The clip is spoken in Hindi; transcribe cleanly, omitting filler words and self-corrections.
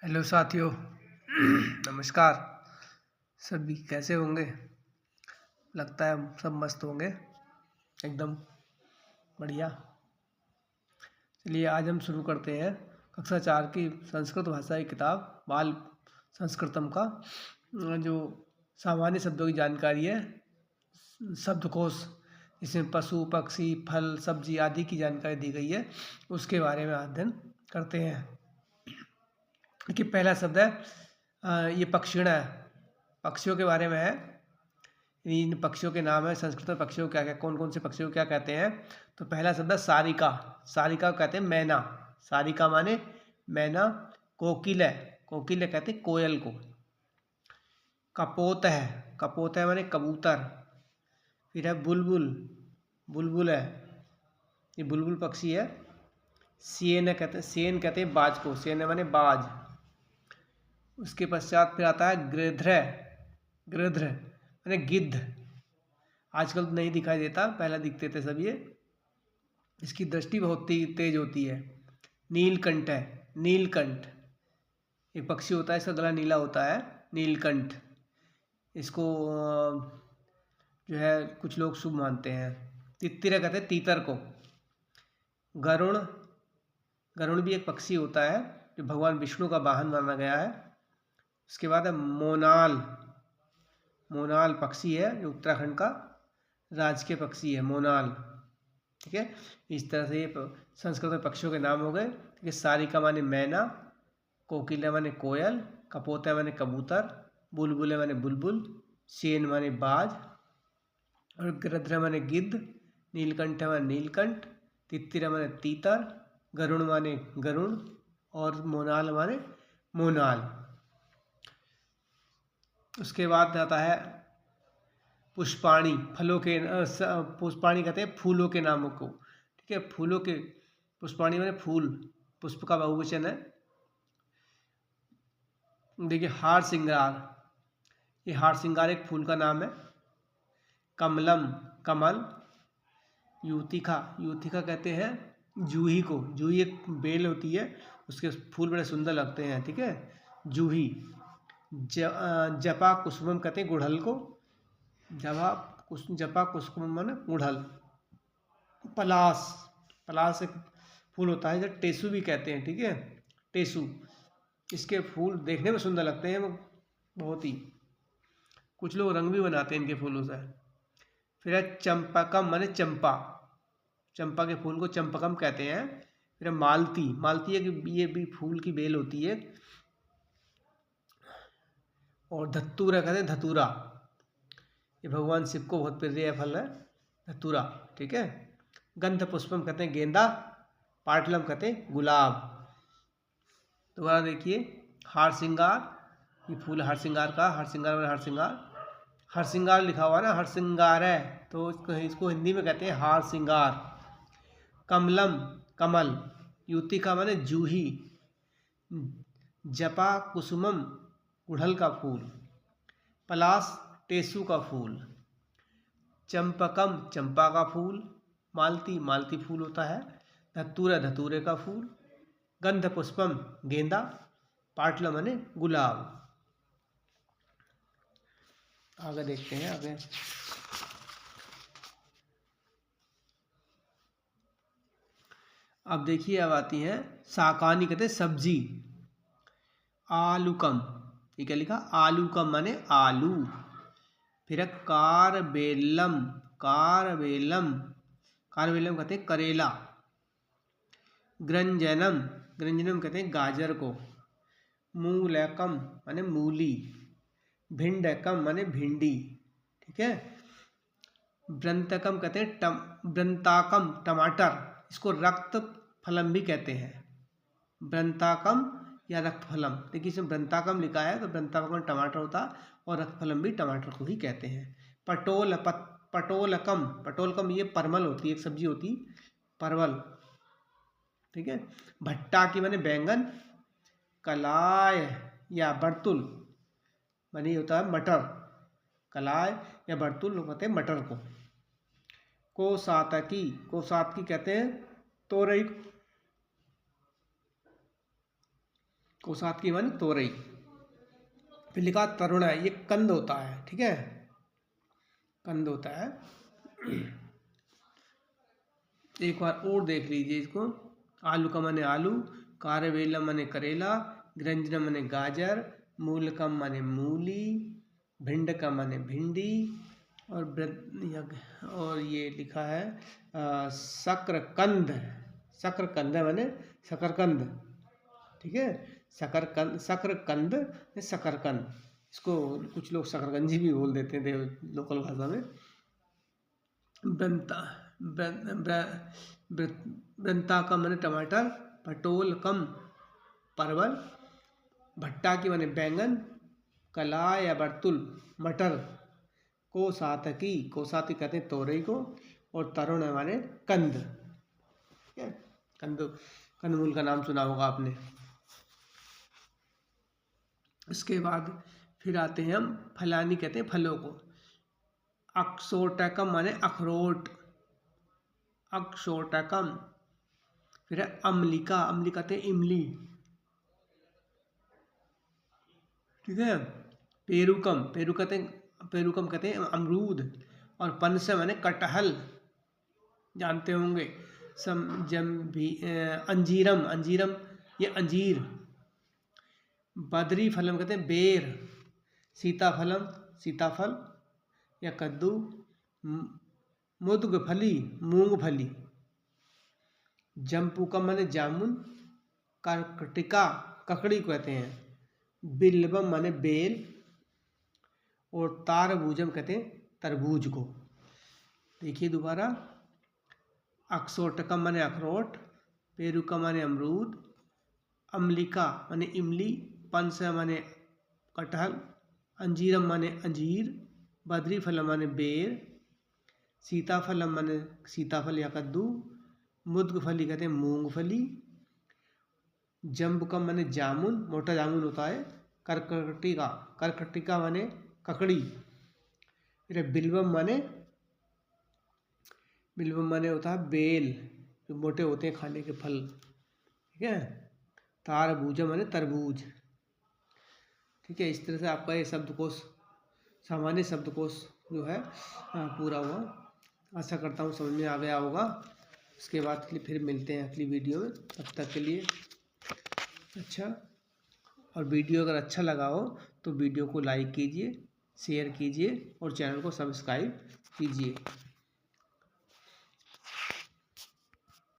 हेलो साथियों। नमस्कार। सभी कैसे होंगे? लगता है सब मस्त होंगे, एकदम बढ़िया। चलिए आज हम शुरू करते हैं कक्षा 4 की संस्कृत भाषा की किताब बाल संस्कृतम का जो सामान्य शब्दों की जानकारी है, शब्दकोश जिसमें पशु पक्षी फल सब्जी आदि की जानकारी दी गई है, उसके बारे में अध्ययन करते हैं। कि पहला शब्द है ये पक्षिण है, पक्षियों के बारे में है। इन पक्षियों के नाम है संस्कृत में। पक्षियों क्या क्या कौन कौन से पक्षियों क्या कहते हैं? तो पहला शब्द है सारिका। सारिका कहते हैं मैना। सारिका माने मैना। कोकिल है, कोकिल है कहते हैं कोयल को। कपोत है, कपोत है माने कबूतर। फिर है बुलबुल, बुलबुल है, ये बुलबुल पक्षी है। सेन है कहते हैं, सेन कहते हैं बाज को। सेन है माने बाज। उसके पश्चात फिर आता है गृध्र। गृध्र माने गिद्ध। आजकल तो नहीं दिखाई देता, पहले दिखते थे सब ये। इसकी दृष्टि बहुत तेज होती है। नीलकंठ है, नीलकंठ एक पक्षी होता है, इसका गला नीला होता है, नीलकंठ। इसको जो है कुछ लोग शुभ मानते हैं। तित्तिरा कहते हैं तीतर को। गरुण, गरुण भी एक पक्षी होता है जो भगवान विष्णु का वाहन माना गया है। उसके बाद है मोनाल। मोनाल पक्षी है जो उत्तराखंड का राजकीय पक्षी है, मोनाल। ठीक है, इस तरह से ये संस्कृत में पक्षियों के नाम हो गए। ठीक है, सारिका माने मैना, कोकिला माने कोयल, कपोता माने कबूतर, बुलबुल माने बुलबुल, सेन माने बाज, और गृध्र माने गिद्ध, नीलकंठ माने नीलकंठ, तित्तिरा माने तीतर, गरुण माने गरुण, और मोनाल माने मोनाल। उसके बाद आता है पुष्पाणी। फलों के पुष्पाणी कहते हैं फूलों के नामों को। ठीक है, फूलों के, पुष्पाणी माने फूल, पुष्प का बहुवचन है। देखिए हार सिंगार, ये हार सिंगार एक फूल का नाम है। कमलम, कमल। युतिका, युतिका कहते हैं जूही को। जूही एक बेल होती है, उसके फूल बड़े सुंदर लगते हैं। ठीक है, जूही। जपा कुसुमम कहते हैं गुड़हल को। जपा कुसुमम माने गुड़हल। पलास, पलास एक फूल होता है, जब टेसू भी कहते हैं। ठीक है, टेसू, इसके फूल देखने में सुंदर लगते हैं बहुत ही। कुछ लोग रंग भी बनाते हैं इनके फूलों से। फिर है चंपकम माने चंपा, चंपा के फूल को चंपकम कहते हैं। फिर है मालती, मालती है कि ये भी फूल की बेल होती है। और धतूरा कहते हैं धतूरा, ये भगवान शिव को बहुत प्रिय फल है, धतूरा। ठीक है, गंध पुष्पम कहते हैं गेंदा, पाटलम कहते हैं गुलाब। दोबारा देखिए, हार सिंगार, ये फूल हार सिंगार का। हार सिंगार में हार सिंगार, हार सिंगार लिखा हुआ ना, हार सिंगार है तो इसको हिंदी में कहते हैं हार सिंगार। कमलम, कमल। युतिका माने जूही। जपा कुसुमम, गुड़हल का फूल। पलास, टेसू का फूल। चंपकम, चंपा का फूल। मालती, मालती फूल होता है। धतूरा, धतूरे का फूल। गंध पुष्पम, गेंदा। पाटल माने गुलाब। आगे देखते हैं आगे। अब देखिए, अब आती हैं शाकानी, कहते हैं सब्जी। आलूकम, ये क्या लिखा? आलूकम माने आलू। फिर है कारबेलम, कारबेलम, कारबेलम कहते हैं करेला। ग्रंजनम, ग्रंजनम कहते हैं गाजर को। मूलकम माने मूली। भिंडकम माने भिंडी। ठीक है, व्रंतकम कहते हैं व्रंताकम टमाटर, इसको रक्त फलम भी कहते हैं। व्रंताकम या रक्त फलम। देखिए इसमें व्रंताकम लिखा है, तो व्रंताकम टमाटर होता, और रक्त फलम भी टमाटर को ही कहते हैं। पटोलकम, पटोलकम ये परमल होती है, एक सब्जी होती परवल। ठीक है, भट्टा की माने बैंगन। कलाय या बर्तुल माने होता है मटर। कलाय या बर्तुल लोग कहते हैं मटर को। कोसातकी, कोसातकी कहते हैं तोरई। कोसातकी माने तोरई। फिर लिखा तरुण है, ये कंद होता है, ठीक है, कंद होता है। एक बार और देख लीजिए इसको। आलू का माने आलू, कारवेलम माने करेला, ग्रंजनम माने गाजर, मूलकम माने मूली, भिंडकम माने भिंडी, और ये लिखा है शकरकंद। शकरकंद माने शकरकंद, ठीक है, शकरकंद, शकरकंद, शकरकंद। इसको कुछ लोग शकरकंजी भी बोल देते हैं लोकल भाषा में। ब्रंता का माने टमाटर, पटोल कम परवल, भट्टा की माने बैंगन, कला या बर्तुल मटर, कोसातकी, कोसातकी कहते हैं तोरई को, और तरुण माने कंद, ठीक है, कंदमूल का नाम सुना होगा आपने। इसके बाद फिर आते हैं हम फलानी, कहते हैं फलों को। अक्सोटकम माने अखरोट, अक्सोटकम। फिर है अम्लिका, अम्लिका कहते हैं इमली, ठीक है। पेरुकम, पेरुकम कहते हैं अमरूद, और पनस माने कटहल, जानते होंगे। अंजीरम, अंजीरम ये अंजीर। बदरी फलम कहते हैं बेर, सीताफलम सीताफल या कद्दू, मुदगफली मूंगफली, जम्पूकम माने जामुन, कर्कटिका ककड़ी को कहते हैं, बिल्बम माने बेल, और तारबूजम कहते हैं तरबूज को। देखिए दोबारा, अक्सोटकम माने अखरोट, पेरुकम माने अमरूद, अम्लिका माने इमली, पनस माने कटहल, अंजीरम माने अंजीर, बद्री फलम माने बेर, सीताफलम माने सीताफल या कद्दू, मुदगफली कहते हैं मूंगफली, जम्बुकम माने जामुन, मोटा जामुन होता है, करकटिका, करकटिका माने ककड़ी, फिर बिल्वम माने होता है बेल, जो मोटे होते हैं खाने के फल, ठीक है। तारबूजा माने तरबूज, ठीक है। इस तरह से आपका ये शब्दकोश, सामान्य शब्दकोश जो है पूरा हुआ। आशा करता हूँ समझ में आ गया होगा। इसके बाद फिर मिलते हैं अगली वीडियो में, तब तक के लिए अच्छा। और वीडियो अगर अच्छा लगा हो तो वीडियो को लाइक कीजिए, शेयर कीजिए और चैनल को सब्सक्राइब कीजिए।